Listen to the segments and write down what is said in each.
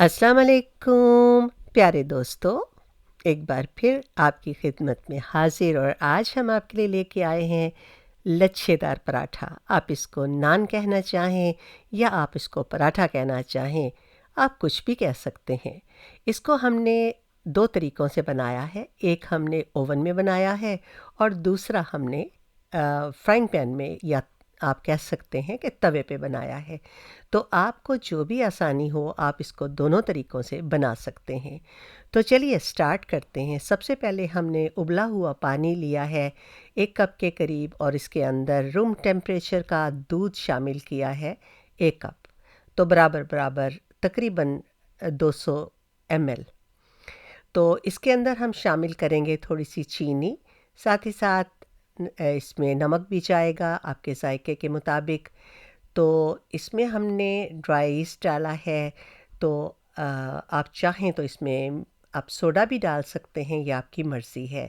अस्सलाम वालेकुम प्यारे दोस्तों। एक बार फिर आपकी खिदमत में हाजिर और आज हम आपके लिए लेके आए हैं लच्छेदार पराठा। आप इसको नान कहना चाहें या आप इसको पराठा कहना चाहें, आप कुछ भी कह सकते हैं। इसको हमने दो तरीक़ों से बनाया है। एक हमने ओवन में बनाया है और दूसरा हमने फ्राइंग पैन में या आप कह सकते हैं कि तवे पे बनाया है। तो आपको जो भी आसानी हो आप इसको दोनों तरीक़ों से बना सकते हैं। तो चलिए स्टार्ट करते हैं। सबसे पहले हमने उबला हुआ पानी लिया है 1 कप के करीब और इसके अंदर रूम टेम्परेचर का दूध शामिल किया है 1 कप। तो बराबर तकरीबन 200 ml। तो इसके अंदर हम शामिल करेंगे थोड़ी सी चीनी, साथ ही साथ इसमें नमक भी जाएगा आपके जायके के मुताबिक। तो इसमें हमने ड्राई ईस्ट डाला है। तो आप चाहें तो इसमें आप सोडा भी डाल सकते हैं, यह आपकी मर्ज़ी है।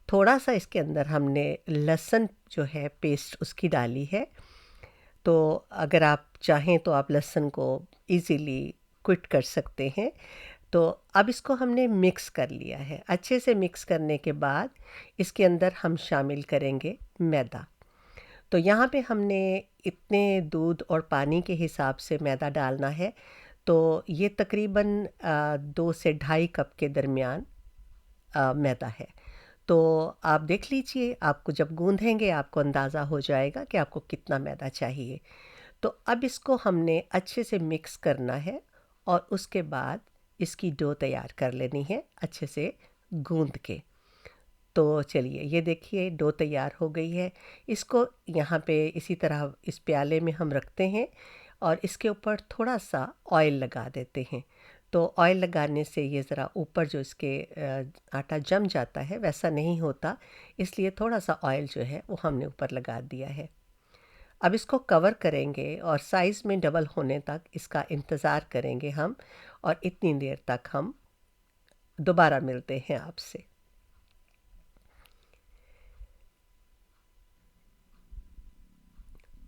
थोड़ा सा इसके अंदर हमने लहसुन जो है पेस्ट उसकी डाली है। तो अगर आप चाहें तो आप लहसुन को इजीली क्विट कर सकते हैं। तो अब इसको हमने मिक्स कर लिया है। अच्छे से मिक्स करने के बाद इसके अंदर हम शामिल करेंगे मैदा। तो यहाँ पे हमने इतने दूध और पानी के हिसाब से मैदा डालना है। तो ये तकरीबन 2 से ढाई कप के दरमियान मैदा है। तो आप देख लीजिए, आपको जब गूंदेंगे आपको अंदाज़ा हो जाएगा कि आपको कितना मैदा चाहिए। तो अब इसको हमने अच्छे से मिक्स करना है और उसके बाद इसकी डो तैयार कर लेनी है अच्छे से गूंद के। तो चलिए ये देखिए डो तैयार हो गई है। इसको यहाँ पे इसी तरह इस प्याले में हम रखते हैं और इसके ऊपर थोड़ा सा ऑयल लगा देते हैं। तो ऑयल लगाने से ये ज़रा ऊपर जो इसके आटा जम जाता है वैसा नहीं होता, इसलिए थोड़ा सा ऑयल जो है वो हमने ऊपर लगा दिया है। अब इसको कवर करेंगे और साइज़ में डबल होने तक इसका इंतज़ार करेंगे हम, और इतनी देर तक हम दोबारा मिलते हैं आपसे।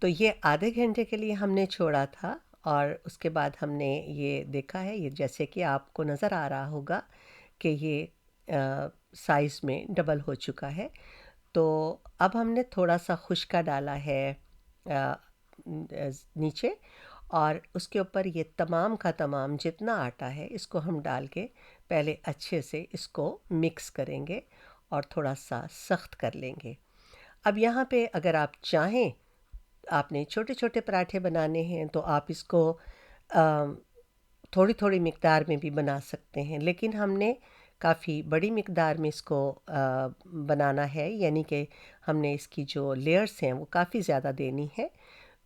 तो ये आधे घंटे के लिए हमने छोड़ा था और उसके बाद हमने ये देखा है, ये जैसे कि आपको नज़र आ रहा होगा कि ये साइज़ में डबल हो चुका है। तो अब हमने थोड़ा सा खुश्का डाला है नीचे, और उसके ऊपर ये तमाम का तमाम जितना आटा है इसको हम डाल के पहले अच्छे से इसको मिक्स करेंगे और थोड़ा सा सख्त कर लेंगे। अब यहाँ पे अगर आप चाहें, आपने छोटे छोटे पराठे बनाने हैं तो आप इसको थोड़ी थोड़ी मिकदार में भी बना सकते हैं, लेकिन हमने काफ़ी बड़ी मिकदार में इसको बनाना है, यानी कि हमने इसकी जो लेयर्स हैं वो काफ़ी ज़्यादा देनी है।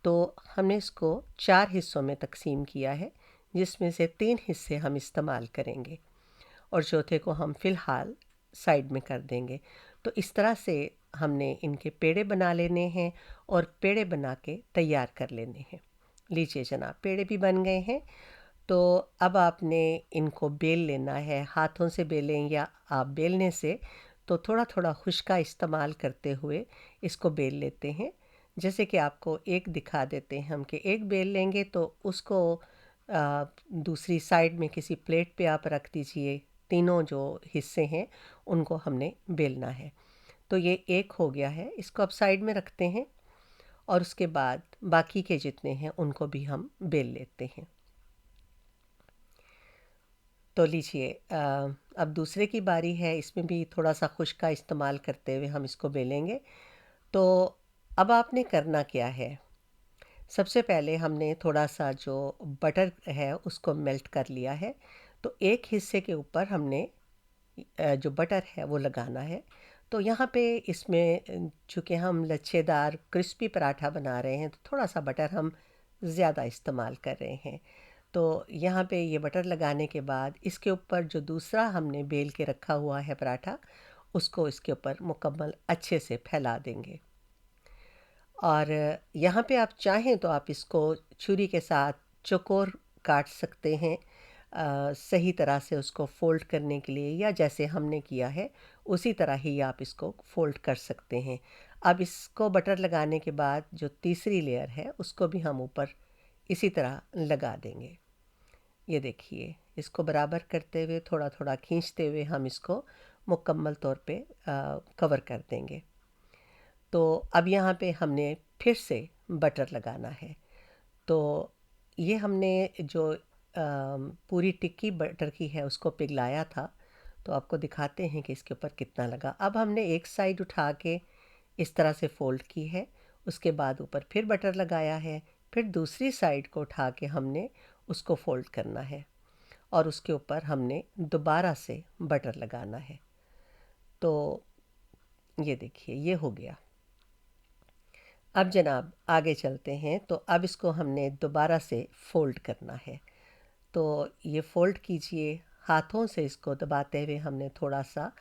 तो हमने इसको 4 हिस्सों में तकसीम किया है, जिसमें से 3 हिस्से हम इस्तेमाल करेंगे और चौथे को हम फ़िलहाल साइड में कर देंगे। तो इस तरह से हमने इनके पेड़े बना लेने हैं और पेड़े बना के तैयार कर लेने हैं। लीजिए जनाब, पेड़े भी बन गए हैं। तो अब आपने इनको बेल लेना है, हाथों से बेलें या आप बेलने से तो थोड़ा थोड़ा खुश्का इस्तेमाल करते हुए इसको बेल लेते हैं। जैसे कि आपको एक दिखा देते हैं हम कि एक बेल लेंगे तो उसको दूसरी साइड में किसी प्लेट पे आप रख दीजिए। तीनों जो हिस्से हैं उनको हमने बेलना है। तो ये एक हो गया है, इसको अब साइड में रखते हैं और उसके बाद बाकी के जितने हैं उनको भी हम बेल लेते हैं। तो लीजिए अब दूसरे की बारी है, इसमें भी थोड़ा सा खुश्का इस्तेमाल करते हुए हम इसको बेलेंगे। तो अब आपने करना क्या है, सबसे पहले हमने थोड़ा सा जो बटर है उसको मेल्ट कर लिया है। तो एक हिस्से के ऊपर हमने जो बटर है वो लगाना है। तो यहाँ पे इसमें चूँकि हम लच्छेदार क्रिस्पी पराठा बना रहे हैं तो थोड़ा सा बटर हम ज़्यादा इस्तेमाल कर रहे हैं। तो यहाँ पे ये बटर लगाने के बाद इसके ऊपर जो दूसरा हमने बेल के रखा हुआ है पराठा, उसको इसके ऊपर मुकम्मल अच्छे से फैला देंगे। और यहाँ पे आप चाहें तो आप इसको छुरी के साथ चौकोर काट सकते हैं, सही तरह से उसको फ़ोल्ड करने के लिए, या जैसे हमने किया है उसी तरह ही आप इसको फ़ोल्ड कर सकते हैं। अब इसको बटर लगाने के बाद जो तीसरी लेयर है उसको भी हम ऊपर इसी तरह लगा देंगे। ये देखिए इसको बराबर करते हुए थोड़ा थोड़ा खींचते हुए हम इसको मुकम्मल तौर पे कवर कर देंगे। तो अब यहाँ पे हमने फिर से बटर लगाना है। तो ये हमने जो पूरी टिक्की बटर की है उसको पिघलाया था, तो आपको दिखाते हैं कि इसके ऊपर कितना लगा। अब हमने एक साइड उठा के इस तरह से फ़ोल्ड की है, उसके बाद ऊपर फिर बटर लगाया है, फिर दूसरी साइड को उठा के हमने उसको फ़ोल्ड करना है और उसके ऊपर हमने दोबारा से बटर लगाना है। तो ये देखिए ये हो गया। अब जनाब आगे चलते हैं। तो अब इसको हमने दोबारा से फ़ोल्ड करना है। तो ये फ़ोल्ड कीजिए, हाथों से इसको दबाते हुए हमने थोड़ा सा,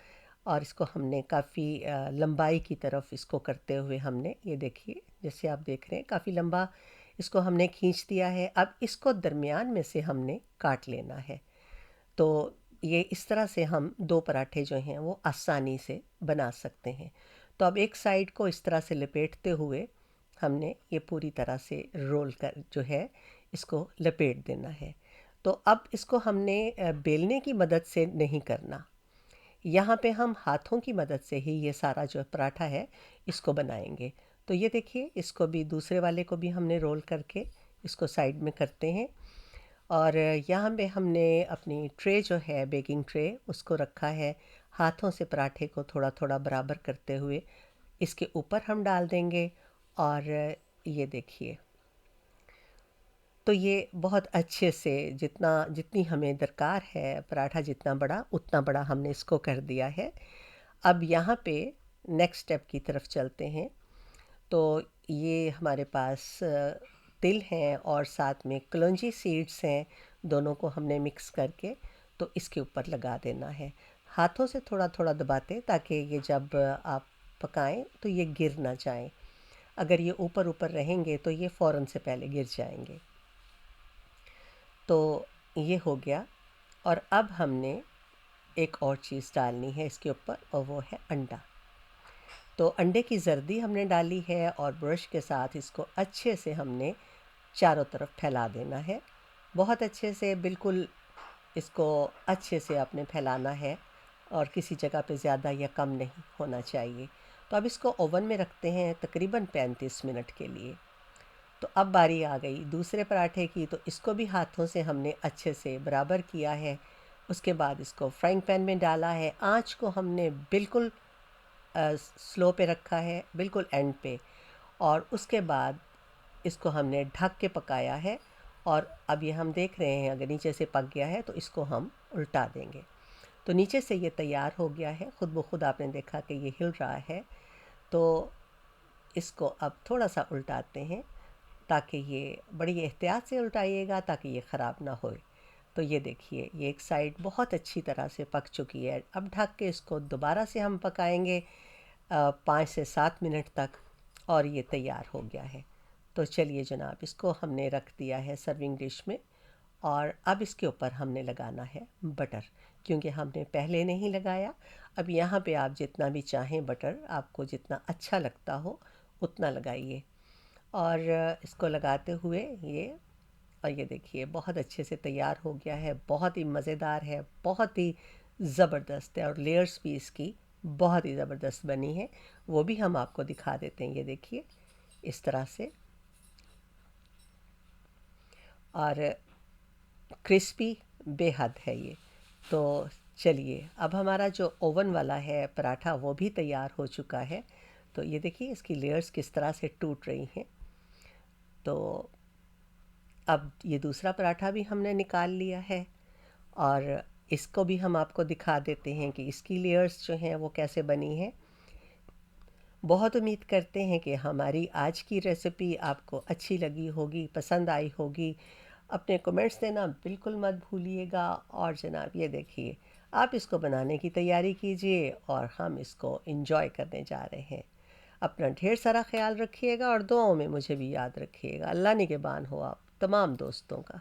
और इसको हमने काफ़ी लंबाई की तरफ इसको करते हुए हमने, ये देखिए जैसे आप देख रहे हैं काफ़ी लंबा इसको हमने खींच दिया है। अब इसको दरमियान में से हमने काट लेना है। तो ये इस तरह से हम दो पराठे जो हैं वो आसानी से बना सकते हैं। तो अब एक साइड को इस तरह से लपेटते हुए हमने ये पूरी तरह से रोल कर जो है इसको लपेट देना है। तो अब इसको हमने बेलने की मदद से नहीं करना, यहाँ पे हम हाथों की मदद से ही ये सारा जो पराठा है इसको बनाएंगे। तो ये देखिए इसको भी, दूसरे वाले को भी हमने रोल करके इसको साइड में करते हैं। और यहाँ पे हमने अपनी ट्रे जो है, बेकिंग ट्रे, उसको रखा है। हाथों से पराठे को थोड़ा थोड़ा बराबर करते हुए इसके ऊपर हम डाल देंगे। और ये देखिए, तो ये बहुत अच्छे से जितनी हमें दरकार है पराठा जितना बड़ा, उतना बड़ा हमने इसको कर दिया है। अब यहाँ पे नेक्स्ट स्टेप की तरफ चलते हैं। तो ये हमारे पास तिल हैं और साथ में कलौंजी सीड्स हैं, दोनों को हमने मिक्स करके तो इसके ऊपर लगा देना है। हाथों से थोड़ा थोड़ा दबाते ताकि ये जब आप पकाएं तो ये गिर ना जाएं। अगर ये ऊपर ऊपर रहेंगे तो ये फ़ौरन से पहले गिर जाएंगे। तो ये हो गया। और अब हमने एक और चीज़ डालनी है इसके ऊपर, और वो है अंडा। तो अंडे की जर्दी हमने डाली है और ब्रश के साथ इसको अच्छे से हमने चारों तरफ फैला देना है। बहुत अच्छे से, बिल्कुल इसको अच्छे से आपने फैलाना है और किसी जगह पे ज़्यादा या कम नहीं होना चाहिए। तो अब इसको ओवन में रखते हैं तकरीबन 35 मिनट के लिए। तो अब बारी आ गई दूसरे पराठे की। तो इसको भी हाथों से हमने अच्छे से बराबर किया है। उसके बाद इसको फ्राइंग पैन में डाला है। आँच को हमने बिल्कुल स्लो पे रखा है, बिल्कुल एंड पे। और उसके बाद इसको हमने ढक के पकाया है। और अब ये हम देख रहे हैं अगर नीचे से पक गया है तो इसको हम उल्टा देंगे। तो नीचे से ये तैयार हो गया है, ख़ुद ब खुद आपने देखा कि ये हिल रहा है। तो इसको अब थोड़ा सा उल्टाते हैं, ताकि ये बड़ी एहतियात से उल्टाइएगा ताकि ये ख़राब ना होए। तो ये देखिए ये एक साइड बहुत अच्छी तरह से पक चुकी है। अब ढक के इसको दोबारा से हम पकाएंगे 5 से 7 मिनट तक, और ये तैयार हो गया है। तो चलिए जनाब, इसको हमने रख दिया है सर्विंग डिश में। और अब इसके ऊपर हमने लगाना है बटर, क्योंकि हमने पहले नहीं लगाया। अब यहाँ पे आप जितना भी चाहें बटर, आपको जितना अच्छा लगता हो उतना लगाइए। और इसको लगाते हुए ये, और ये देखिए बहुत अच्छे से तैयार हो गया है। बहुत ही मज़ेदार है, बहुत ही ज़बरदस्त है, और लेयर्स भी इसकी बहुत ही ज़बरदस्त बनी है। वो भी हम आपको दिखा देते हैं, ये देखिए इस तरह से। और क्रिस्पी बेहद है ये। तो चलिए, अब हमारा जो ओवन वाला है पराठा वो भी तैयार हो चुका है। तो ये देखिए इसकी लेयर्स किस तरह से टूट रही हैं। तो अब ये दूसरा पराठा भी हमने निकाल लिया है, और इसको भी हम आपको दिखा देते हैं कि इसकी लेयर्स जो हैं वो कैसे बनी हैं। बहुत उम्मीद करते हैं कि हमारी आज की रेसिपी आपको अच्छी लगी होगी, पसंद आई होगी। अपने कमेंट्स देना बिल्कुल मत भूलिएगा। और जनाब ये देखिए, आप इसको बनाने की तैयारी कीजिए और हम इसको एंजॉय करने जा रहे हैं। अपना ढेर सारा ख्याल रखिएगा और दुआओं में मुझे भी याद रखिएगा। अल्लाह निगहबान हो आप तमाम दोस्तों का।